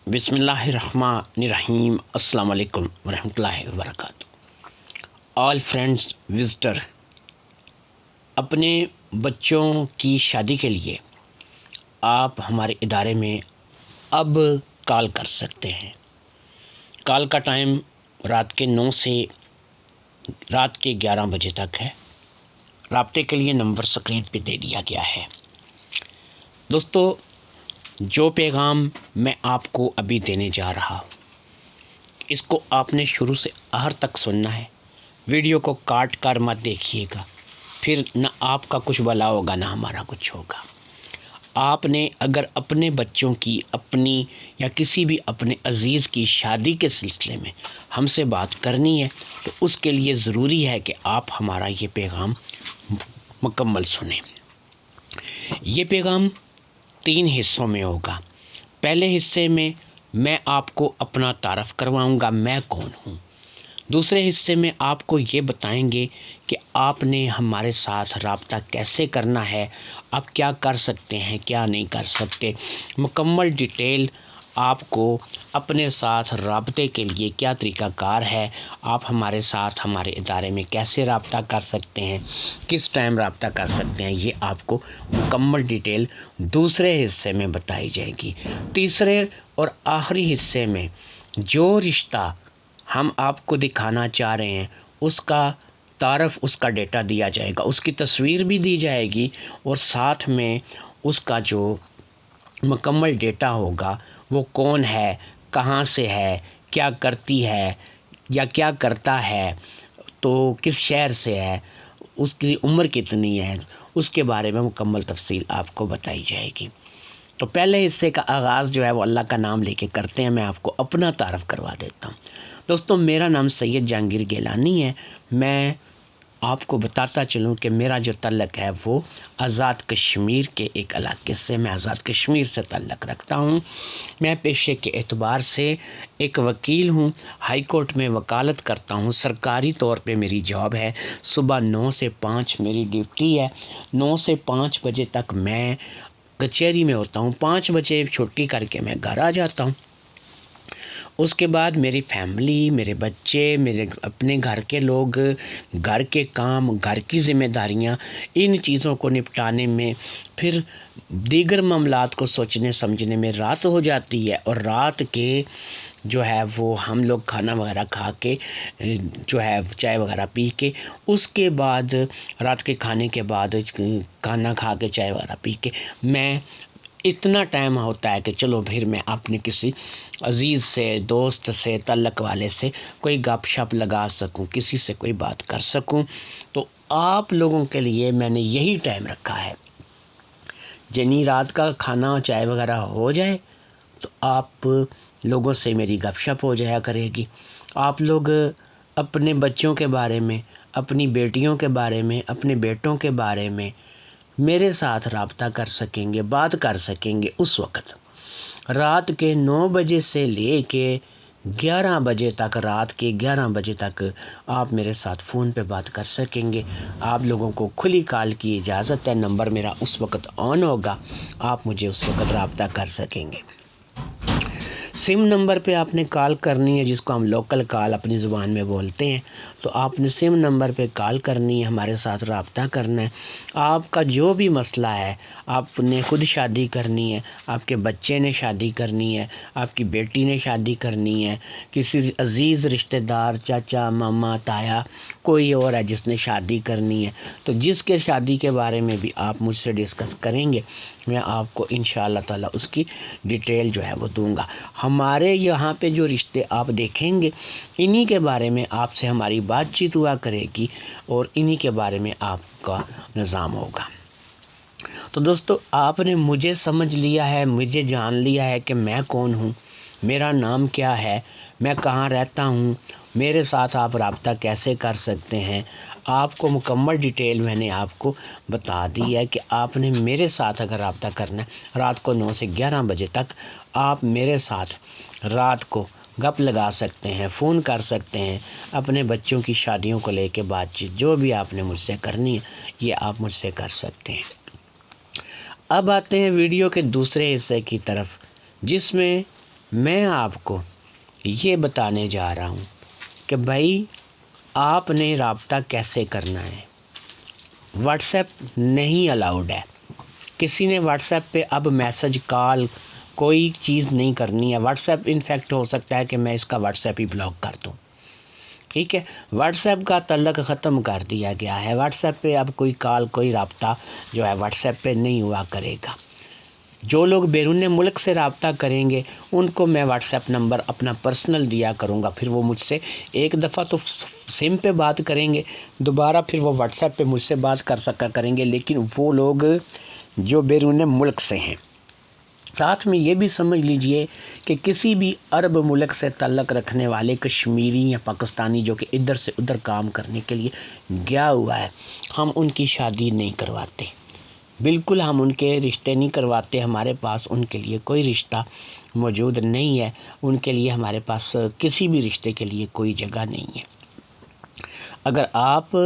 بسم اللہ الرحمن الرحیم۔ السلام علیکم ورحمۃ اللہ وبرکاتہ۔ آل فرینڈز وزٹر، اپنے بچوں کی شادی کے لیے آپ ہمارے ادارے میں اب کال کر سکتے ہیں۔ کال کا ٹائم رات کے 9 سے رات کے 11 بجے تک ہے۔ رابطے کے لیے نمبر اسکرین پہ دے دیا گیا ہے۔ دوستو، جو پیغام میں آپ کو ابھی دینے جا رہا ہوں، اس کو آپ نے شروع سے آخر تک سننا ہے۔ ویڈیو کو کاٹ کر مت دیکھیے گا، پھر نہ آپ کا کچھ بھلا ہوگا نہ ہمارا کچھ ہوگا۔ آپ نے اگر اپنے بچوں کی، اپنی یا کسی بھی اپنے عزیز کی شادی کے سلسلے میں ہم سے بات کرنی ہے تو اس کے لیے ضروری ہے کہ آپ ہمارا یہ پیغام مکمل سنیں۔ یہ پیغام 3 حصوں میں ہوگا۔ پہلے حصے میں آپ کو اپنا تعارف کرواؤں گا، میں کون ہوں۔ دوسرے حصے میں آپ کو یہ بتائیں گے کہ آپ نے ہمارے ساتھ رابطہ کیسے کرنا ہے، آپ کیا کر سکتے ہیں، کیا نہیں کر سکتے، مکمل ڈیٹیل آپ کو اپنے ساتھ رابطے کے لیے کیا طریقہ کار ہے، آپ ہمارے ساتھ ہمارے ادارے میں کیسے رابطہ کر سکتے ہیں، کس ٹائم رابطہ کر سکتے ہیں، یہ آپ کو مکمل ڈیٹیل دوسرے حصے میں بتائی جائے گی۔ تیسرے اور آخری حصے میں جو رشتہ ہم آپ کو دکھانا چاہ رہے ہیں اس کا تعارف، اس کا ڈیٹا دیا جائے گا، اس کی تصویر بھی دی جائے گی اور ساتھ میں اس کا جو مکمل ڈیٹا ہوگا، وہ کون ہے، کہاں سے ہے، کیا کرتی ہے یا کیا کرتا ہے، تو کس شہر سے ہے، اس کی عمر کتنی ہے، اس کے بارے میں مکمل تفصیل آپ کو بتائی جائے گی۔ تو پہلے حصے کا آغاز جو ہے وہ اللہ کا نام لے کے کرتے ہیں۔ میں آپ کو اپنا تعارف کروا دیتا ہوں۔ دوستو، میرا نام سید جہانگیر گیلانی ہے۔ میں آپ کو بتاتا چلوں کہ میرا جو تعلق ہے وہ آزاد کشمیر کے ایک علاقے سے، میں آزاد کشمیر سے تعلق رکھتا ہوں۔ میں پیشے کے اعتبار سے ایک وکیل ہوں، ہائی کورٹ میں وکالت کرتا ہوں۔ سرکاری طور پہ میری جاب ہے، صبح 9 سے 5 میری ڈیوٹی ہے۔ 9 سے 5 بجے تک میں کچہری میں ہوتا ہوں، 5 بجے چھٹی کر کے میں گھر آ جاتا ہوں۔ اس کے بعد میری فیملی، میرے بچے، میرے اپنے گھر کے لوگ، گھر کے کام، گھر کی ذمہ داریاں، ان چیزوں کو نپٹانے میں، پھر دیگر معاملات کو سوچنے سمجھنے میں رات ہو جاتی ہے۔ اور رات کے جو ہے وہ ہم لوگ کھانا وغیرہ کھا کے جو ہے چائے وغیرہ پی کے، اس کے بعد رات کے کھانے کے بعد کھانا کھا کے چائے وغیرہ پی کے میں اتنا ٹائم ہوتا ہے کہ چلو پھر میں اپنے کسی عزیز سے، دوست سے، تعلق والے سے کوئی گپ شپ لگا سکوں، کسی سے کوئی بات کر سکوں۔ تو آپ لوگوں کے لیے میں نے یہی ٹائم رکھا ہے۔ جنی رات کا کھانا چائے وغیرہ ہو جائے تو آپ لوگوں سے میری گپ شپ ہو جایا کرے گی۔ آپ لوگ اپنے بچوں کے بارے میں، اپنی بیٹیوں کے بارے میں، اپنے بیٹوں کے بارے میں میرے ساتھ رابطہ کر سکیں گے، بات کر سکیں گے۔ اس وقت رات کے 9 بجے سے لے کے 11 بجے تک، رات کے 11 بجے تک آپ میرے ساتھ فون پہ بات کر سکیں گے۔ آپ لوگوں کو کھلی کال کی اجازت ہے، نمبر میرا اس وقت آن ہوگا، آپ مجھے اس وقت رابطہ کر سکیں گے۔ سم نمبر پہ آپ نے کال کرنی ہے، جس کو ہم لوکل کال اپنی زبان میں بولتے ہیں، تو آپ نے سم نمبر پہ کال کرنی ہے، ہمارے ساتھ رابطہ کرنا ہے۔ آپ کا جو بھی مسئلہ ہے، آپ نے خود شادی کرنی ہے، آپ کے بچے نے شادی کرنی ہے، آپ کی بیٹی نے شادی کرنی ہے، کسی عزیز رشتہ دار، چاچا، ماما، تایا، کوئی اور ہے جس نے شادی کرنی ہے، تو جس کے شادی کے بارے میں بھی آپ مجھ سے ڈسکس کریں گے، میں آپ کو انشاءاللہ تعالی اس کی ڈیٹیل جو ہے وہ دوں گا۔ ہمارے یہاں پہ جو رشتے آپ دیکھیں گے، انہی کے بارے میں آپ سے ہماری بات چیت ہوا کرے گی اور انہی کے بارے میں آپ کا نظام ہوگا۔ تو دوستو، آپ نے مجھے سمجھ لیا ہے، مجھے جان لیا ہے کہ میں کون ہوں، میرا نام کیا ہے، میں کہاں رہتا ہوں، میرے ساتھ آپ رابطہ کیسے کر سکتے ہیں۔ آپ کو مکمل ڈیٹیل میں نے آپ کو بتا دی ہے کہ آپ نے میرے ساتھ اگر رابطہ کرنا ہے، رات کو 9 سے 11 بجے تک آپ میرے ساتھ رات کو گپ لگا سکتے ہیں، فون کر سکتے ہیں، اپنے بچوں کی شادیوں کو لے کے بات چیت جو بھی آپ نے مجھ سے کرنی ہے، یہ آپ مجھ سے کر سکتے ہیں۔ اب آتے ہیں ویڈیو کے دوسرے حصے کی طرف، جس میں میں آپ کو یہ بتانے جا رہا ہوں کہ بھائی آپ نے رابطہ کیسے کرنا ہے۔ واٹس ایپ نہیں الاؤڈ ہے۔ کسی نے واٹس ایپ پہ اب میسج کال کوئی چیز نہیں کرنی ہے۔ واٹس ایپ انفیکٹ ہو سکتا ہے کہ میں اس کا واٹس ایپ ہی بلاک کر دوں، ٹھیک ہے۔ واٹس ایپ کا تعلق ختم کر دیا گیا ہے۔ واٹس ایپ پہ اب کوئی کال کوئی رابطہ جو ہے واٹس ایپ پہ نہیں ہوا کرے گا۔ جو لوگ بیرون ملک سے رابطہ کریں گے ان کو میں واٹس ایپ نمبر اپنا پرسنل دیا کروں گا، پھر وہ مجھ سے ایک دفعہ تو سم پہ بات کریں گے، دوبارہ پھر وہ واٹس ایپ پہ مجھ سے بات کر سکا کریں گے، لیکن وہ لوگ جو بیرون ملک سے ہیں۔ ساتھ میں یہ بھی سمجھ لیجئے کہ کسی بھی عرب ملک سے تعلق رکھنے والے کشمیری یا پاکستانی جو کہ ادھر سے ادھر کام کرنے کے لیے گیا ہوا ہے، ہم ان کی شادی نہیں کرواتے، بالکل ہم ان کے رشتے نہیں کرواتے۔ ہمارے پاس ان کے لیے کوئی رشتہ موجود نہیں ہے، ان کے لیے ہمارے پاس کسی بھی رشتے کے لیے کوئی جگہ نہیں ہے۔ اگر آپ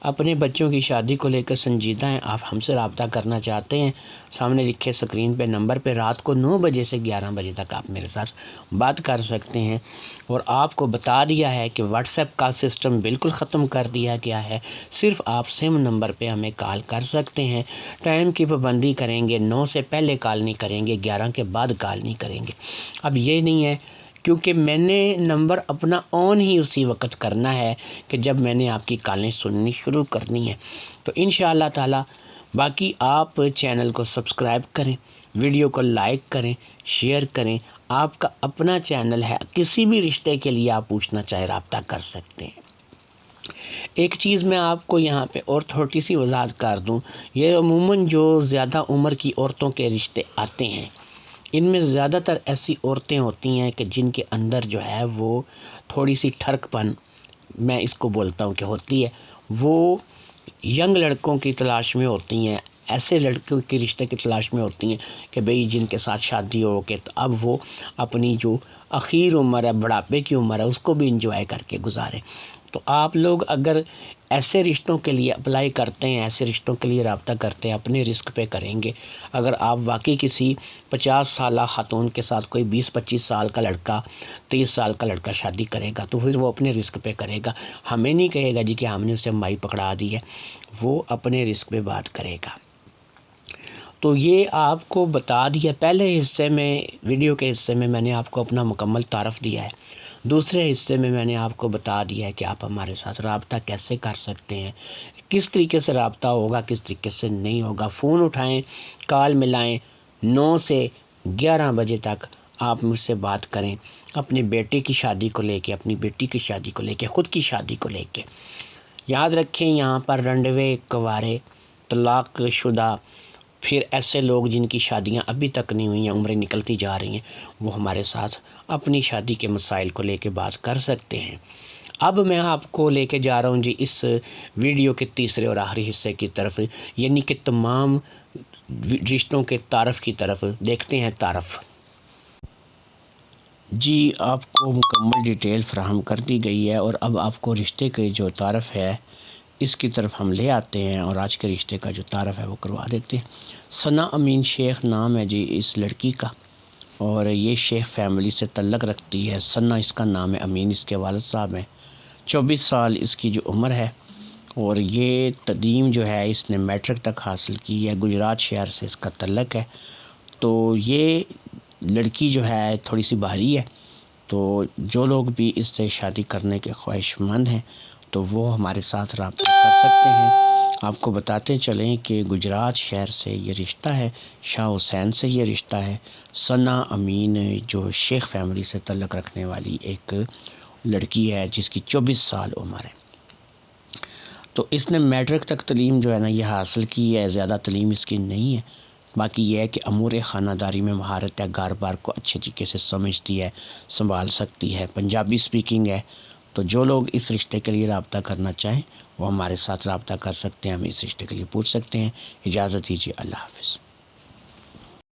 اپنے بچوں کی شادی کو لے کر سنجیدہ ہیں، آپ ہم سے رابطہ کرنا چاہتے ہیں، سامنے لکھے سکرین پہ نمبر پہ رات کو 9 بجے سے 11 بجے تک آپ میرے ساتھ بات کر سکتے ہیں۔ اور آپ کو بتا دیا ہے کہ واٹس ایپ کا سسٹم بالکل ختم کر دیا گیا ہے، صرف آپ سم نمبر پہ ہمیں کال کر سکتے ہیں۔ ٹائم کی پابندی کریں گے، 9 سے پہلے کال نہیں کریں گے، 11 کے بعد کال نہیں کریں گے۔ اب یہ نہیں ہے کیونکہ میں نے نمبر اپنا آن ہی اسی وقت کرنا ہے کہ جب میں نے آپ کی کالیں سننی شروع کرنی ہے۔ تو انشاءاللہ تعالی باقی آپ چینل کو سبسکرائب کریں، ویڈیو کو لائک کریں، شیئر کریں۔ آپ کا اپنا چینل ہے، کسی بھی رشتے کے لیے آپ پوچھنا چاہے رابطہ کر سکتے ہیں۔ ایک چیز میں آپ کو یہاں پہ اور تھوڑی سی وضاحت کر دوں، یہ عموماً جو زیادہ عمر کی عورتوں کے رشتے آتے ہیں ان میں زیادہ تر ایسی عورتیں ہوتی ہیں کہ جن کے اندر جو ہے وہ تھوڑی سی ٹھڑک پن میں اس کو بولتا ہوں کہ ہوتی ہے، وہ ینگ لڑکوں کی تلاش میں ہوتی ہیں، ایسے لڑکوں کے رشتے کی تلاش میں ہوتی ہیں کہ بھئی جن کے ساتھ شادی ہو کے تو اب وہ اپنی جو اخیر عمر ہے، بڑھاپے کی عمر ہے، اس کو بھی انجوائے کر کے گزاریں۔ تو آپ لوگ اگر ایسے رشتوں کے لیے اپلائی کرتے ہیں، ایسے رشتوں کے لیے رابطہ کرتے ہیں، اپنے رسک پہ کریں گے۔ اگر آپ واقعی کسی 50 سالہ خاتون کے ساتھ کوئی 20-25 سال کا لڑکا، 30 سال کا لڑکا شادی کرے گا تو پھر وہ اپنے رسک پہ کرے گا، ہمیں نہیں کہے گا جی کہ ہم نے اسے مائی پکڑا دی ہے، وہ اپنے رسک پہ بات کرے گا۔ تو یہ آپ کو بتا دیا، پہلے حصے میں ویڈیو کے حصے میں نے آپ کو اپنا مکمل تعارف دیا ہے، دوسرے حصے میں نے آپ کو بتا دیا ہے کہ آپ ہمارے ساتھ رابطہ کیسے کر سکتے ہیں، کس طریقے سے رابطہ ہوگا، کس طریقے سے نہیں ہوگا۔ فون اٹھائیں، کال ملائیں، 9 سے 11 بجے تک آپ مجھ سے بات کریں، اپنے بیٹے کی شادی کو لے کے، اپنی بیٹی کی شادی کو لے کے، خود کی شادی کو لے کے۔ یاد رکھیں یہاں پر رنڈوے، کوارے، طلاق شدہ، پھر ایسے لوگ جن کی شادیاں ابھی تک نہیں ہوئی ہیں، عمریں نکلتی جا رہی ہیں، وہ ہمارے ساتھ اپنی شادی کے مسائل کو لے کے بات کر سکتے ہیں۔ اب میں آپ کو لے کے جا رہا ہوں جی اس ویڈیو کے تیسرے اور آخری حصے کی طرف، یعنی کہ تمام رشتوں کے تعارف کی طرف۔ دیکھتے ہیں تعارف۔ جی آپ کو مکمل ڈیٹیل فراہم کر دی گئی ہے، اور اب آپ کو رشتے کے جو تعارف ہے اس کی طرف ہم لے آتے ہیں، اور آج کے رشتے کا جو تعارف ہے وہ کروا دیتے ہیں۔ ثنا امین شیخ نام ہے جی اس لڑکی کا، اور یہ شیخ فیملی سے تعلق رکھتی ہے۔ ثنا اس کا نام ہے، امین اس کے والد صاحب ہیں۔ 24 سال اس کی جو عمر ہے، اور یہ تعلیم جو ہے اس نے میٹرک تک حاصل کی ہے۔ گجرات شہر سے اس کا تعلق ہے۔ تو یہ لڑکی جو ہے تھوڑی سی باہری ہے، تو جو لوگ بھی اس سے شادی کرنے کے خواہش مند ہیں تو وہ ہمارے ساتھ رابطہ کر سکتے ہیں۔ آپ کو بتاتے چلیں کہ گجرات شہر سے یہ رشتہ ہے، شاہ حسین سے یہ رشتہ ہے۔ ثنا امین جو شیخ فیملی سے تعلق رکھنے والی ایک لڑکی ہے جس کی 24 سال عمر ہے، تو اس نے میٹرک تک تعلیم جو ہے نا یہ حاصل کی ہے، زیادہ تعلیم اس کی نہیں ہے۔ باقی یہ ہے کہ امور خانہ داری میں مہارت ہے، گھر بار کو اچھے طریقے سے سمجھتی ہے، سنبھال سکتی ہے، پنجابی سپیکنگ ہے۔ تو جو لوگ اس رشتے کے لیے رابطہ کرنا چاہیں وہ ہمارے ساتھ رابطہ کر سکتے ہیں، ہم اس رشتے کے لیے پوچھ سکتے ہیں۔ اجازت دیجیے، اللہ حافظ۔